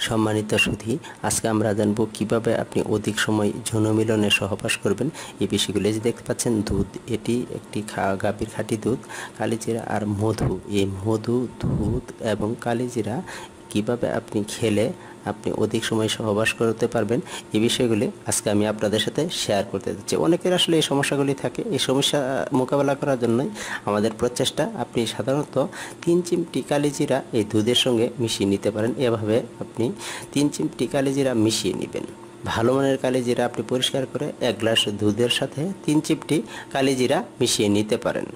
সম্মানিত সুধী, আজকে আমরা জানবো কিভাবে আপনি অধিক সময় যৌন মিলনে সহবাস করবেন। এই বিষয়গুলো যে দেখতে পাচ্ছেন, দুধ, এটি একটি গাভীর খাঁটি দুধ, কালিজিরা আর মধু। এই মধু, দুধ এবং কালিজিরা কিভাবে আপনি খেলে আপনি অধিক সময় সহবাস করতে পারবেন, এই বিষয়গুলি আজকে আমি আপনাদের সাথে শেয়ার করতে যাচ্ছি। অনেকের আসলে এই সমস্যাগুলি থাকে। এই সমস্যা মোকাবেলা করার জন্যই আমাদের প্রচেষ্টা। আপনি সাধারণত 3 চিমটি কালিজিরা এই দুধের সঙ্গে মিশিয়ে নিতে পারেন। এভাবে আপনি 3 চিমটি কালিজিরা মিশিয়ে নেবেন। ভালো মানের কালিজিরা আপনি পরিষ্কার করে 1 গ্লাস দুধের সাথে 3 চিমটি কালিজিরা মিশিয়ে নিতে পারেন।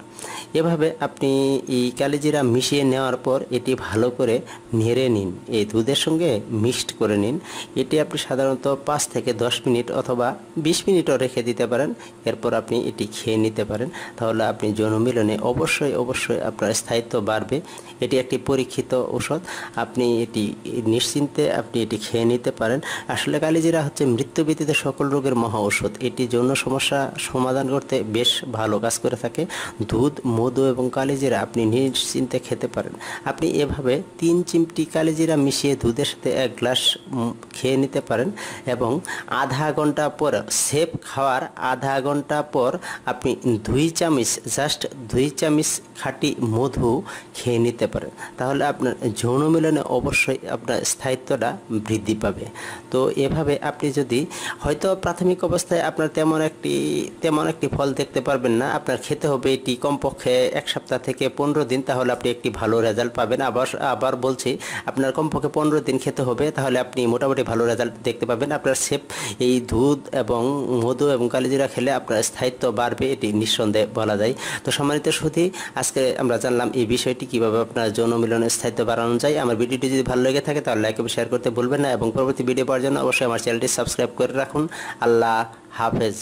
এভাবে আপনি এই কালিজিরা মিশিয়ে নেওয়ার পর এটি ভালো করে নেড়ে নিন, এই দুধের সঙ্গে মিক্সড করে নিন। এটি আপনি সাধারণত 5 থেকে 10 মিনিট অথবা 20 মিনিটও রেখে দিতে পারেন। এরপর আপনি এটি খেয়ে নিতে পারেন। তাহলে আপনি যৌন মিলনে অবশ্যই আপনার স্থায়িত্ব বাড়বে। এটি একটি পরীক্ষিত ঔষধ। আপনি এটি নিশ্চিন্তে আপনি এটি খেয়ে নিতে পারেন। আসলে কালিজিরা হচ্ছে মৃত্যু ব্যতীত সকল রোগের মহা ঔষধ। এটি যৌন সমস্যা সমাধান করতে বেশ ভালো কাজ করে থাকে। দুধ, মধু এবং কালিজিরা আপনি নিশ্চিন্তে খেতে পারেন। আপনি এভাবে 3 চিমটি কালিজিরা মিশিয়ে দুধের সাথে 1 গ্লাস খেয়ে নিতে পারেন এবং আধা ঘন্টা পর, সেপ খাওয়ার আধা ঘন্টা পর আপনি 2 চামচ, জাস্ট 2 চামচ খাঁটি মধু খেয়ে নিতে পারেন। তাহলে আপনার যৌন মিলনে অবশ্যই আপনার স্থায়িত্বটা বৃদ্ধি পাবে। তো এভাবে আপনি যদি হয়তো প্রাথমিক অবস্থায় আপনার তেমন একটি ফল দেখতে পারবেন না, আপনার খেতে হবে এটি কমপক্ষে 1 সপ্তাহ থেকে 15 দিন, তাহলে আপনি একটি ভালো রেজাল্ট পাবেন। আবার বলছি, আপনার কমপক্ষে 15 দিন খেতে হবে, তাহলে আপনি মোটামুটি ভালো রেজাল্ট দেখতে পাবেন। আপনার সেপ এই দুধ এবং মধু এবং কালিজিরা খেলে আপনার স্থায়িত্ব বাড়বে, এটি নিঃসন্দেহে বলা যায়। তো সম্মানিত সুধী, আজকে আমরা জানলাম এই বিষয়টি কিভাবে আপনার যৌন মিলনের স্থায়িত্ব বাড়ানো যায়। আমার ভিডিওটি যদি ভালো লেগে থাকে তাহলে লাইক এবং শেয়ার করতে ভুলবেন না এবং পরবর্তী ভিডিও পাওয়ার জন্য অবশ্যই আমার চ্যানেলটি সাবস্ক্রাইব করে রাখুন। আল্লাহ হাফেজ।